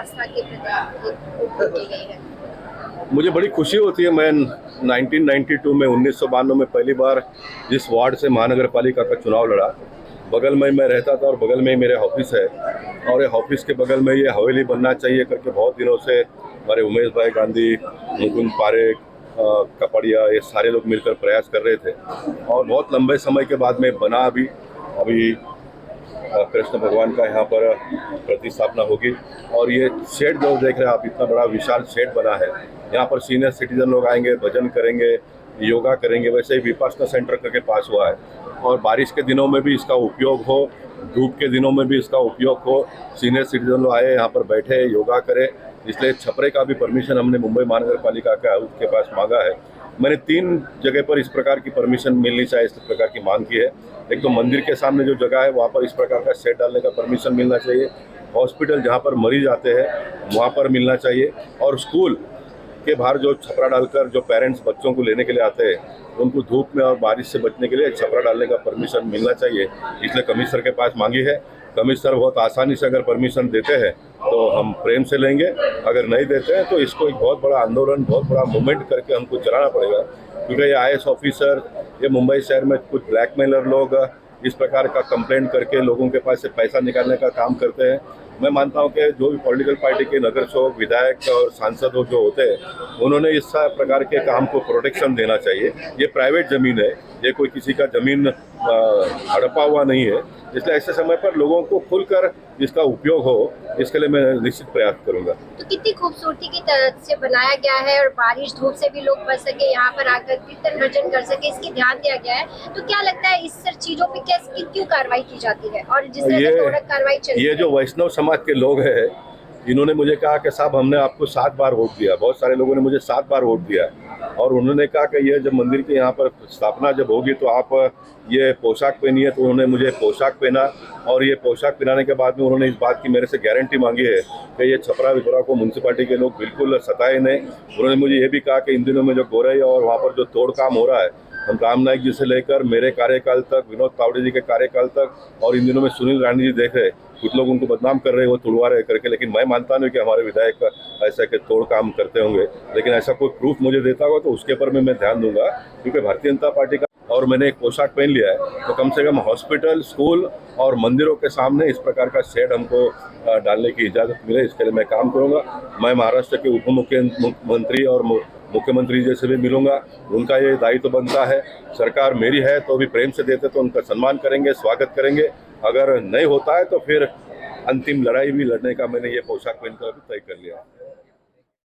आस्था के प्रति वोट की गई है। मुझे बड़ी खुशी होती है। मैं 1992 में 1992 में पहली बार जिस वार्ड से महानगर पालिका का चुनाव लड़ा, बगल में मैं रहता था और बगल में ही मेरे ऑफिस है, और ये ऑफिस के बगल में ये हवेली बनना चाहिए करके बहुत दिनों से हमारे उमेश भाई गांधी, मुकुंद पारेख, कपड़िया, ये सारे लोग मिलकर प्रयास कर रहे थे, और बहुत लंबे समय के बाद में बना। अभी कृष्ण भगवान का यहाँ पर प्रतिस्थापना होगी, और ये शेड जो देख रहे हैं आप, इतना बड़ा विशाल शेड बना है। यहाँ पर सीनियर सिटीजन लोग आएंगे, भजन करेंगे, योगा करेंगे। वैसे ही विपासना सेंटर करके पास हुआ है, और बारिश के दिनों में भी इसका उपयोग हो, धूप के दिनों में भी इसका उपयोग हो। सीनियर सिटीजन लोग आए, यहाँ पर बैठे, योगा करें। इसलिए छपरे का भी परमिशन हमने मुंबई महानगर पालिका के आयुक्त के पास मांगा है। मैंने 3 जगह पर इस प्रकार की परमिशन मिलनी चाहिए, इस प्रकार की मांग की है। एक तो मंदिर के सामने जो जगह है वहाँ पर इस प्रकार का शेड डालने का परमिशन मिलना चाहिए। हॉस्पिटल जहाँ पर मरीज आते हैं वहाँ पर मिलना चाहिए, और स्कूल के बाहर जो छपरा डालकर जो पेरेंट्स बच्चों को लेने के लिए आते हैं, उनको धूप में और बारिश से बचने के लिए छपरा डालने का परमिशन मिलना चाहिए। इसलिए कमिश्नर के पास मांगी है। कमिश्नर बहुत आसानी से अगर परमिशन देते हैं तो हम प्रेम से लेंगे, अगर नहीं देते हैं तो इसको एक बहुत बड़ा आंदोलन, बहुत बड़ा मूवमेंट करके हमको चलाना पड़ेगा। क्योंकि ये IAS ऑफिसर, ये मुंबई शहर में कुछ ब्लैकमेलर लोग इस प्रकार का कंप्लेंट करके लोगों के पास से पैसा निकालने का काम करते हैं। मैं मानता हूं कि जो भी पॉलिटिकल पार्टी के नगर सेवक, विधायक और सांसद जो होते हैं, उन्होंने इस प्रकार के काम को प्रोटेक्शन देना चाहिए। ये प्राइवेट ज़मीन है, ये कोई किसी का ज़मीन हड़पा हुआ नहीं है। इसलिए ऐसे समय पर लोगों को खुलकर इसका उपयोग हो, इसके लिए मैं निश्चित प्रयास करूंगा। तो कितनी खूबसूरती की तरह से बनाया गया है, और बारिश धूप से भी लोग बच सके, यहाँ पर आकर कीर्तन भजन कर सके, इसकी ध्यान दिया गया है। तो क्या लगता है इस चीजों पे क्यों कार्रवाई की जाती है, और जिस तरह से तोड़क कार्रवाई चल ये जो वैष्णव समाज के लोग हैं, इन्होंने मुझे कहा कि साहब हमने आपको 7 बार वोट दिया। बहुत सारे लोगों ने मुझे 7 बार वोट दिया, और उन्होंने कहा कि ये जब मंदिर की यहाँ पर स्थापना जब होगी तो आप ये पोशाक पहनिए। तो उन्होंने मुझे पोशाक पहना, और ये पोशाक पहनाने के बाद में उन्होंने इस बात की मेरे से गारंटी मांगी है कि ये छपरा विपरा को म्यूनसिपालिटी के लोग बिल्कुल सताए नहीं। उन्होंने मुझे ये भी कहा कि इन दिनों में जो गोरई और वहाँ पर जो तोड़ काम हो रहा है, हम राम नाईक जी से लेकर मेरे कार्यकाल तक, विनोद तावड़े जी के कार्यकाल तक, और इन दिनों में सुनील राणी जी देख रहे, कुछ लोग उनको बदनाम कर रहे हैं, वो तुड़वा रहे करके। लेकिन मैं मानता नहीं कि हमारे विधायक ऐसा के तोड़ काम करते होंगे, लेकिन ऐसा कोई प्रूफ मुझे देता होगा तो उसके ऊपर मैं ध्यान दूंगा। क्योंकि भारतीय जनता पार्टी का, और मैंने एक पोशाक पहन लिया है, तो कम से कम हॉस्पिटल, स्कूल और मंदिरों के सामने इस प्रकार का शेड हमको डालने की इजाज़त मिले, इसके लिए मैं काम करूँगा। मैं महाराष्ट्र के उप मुख्यमंत्री और मुख्यमंत्री जी से भी मिलूंगा। उनका ये दायित्व बनता है। सरकार मेरी है तो भी प्रेम से देते तो उनका सम्मान करेंगे, स्वागत करेंगे। अगर नहीं होता है तो फिर अंतिम लड़ाई भी लड़ने का मैंने ये पोशाक पहनकर तय कर लिया।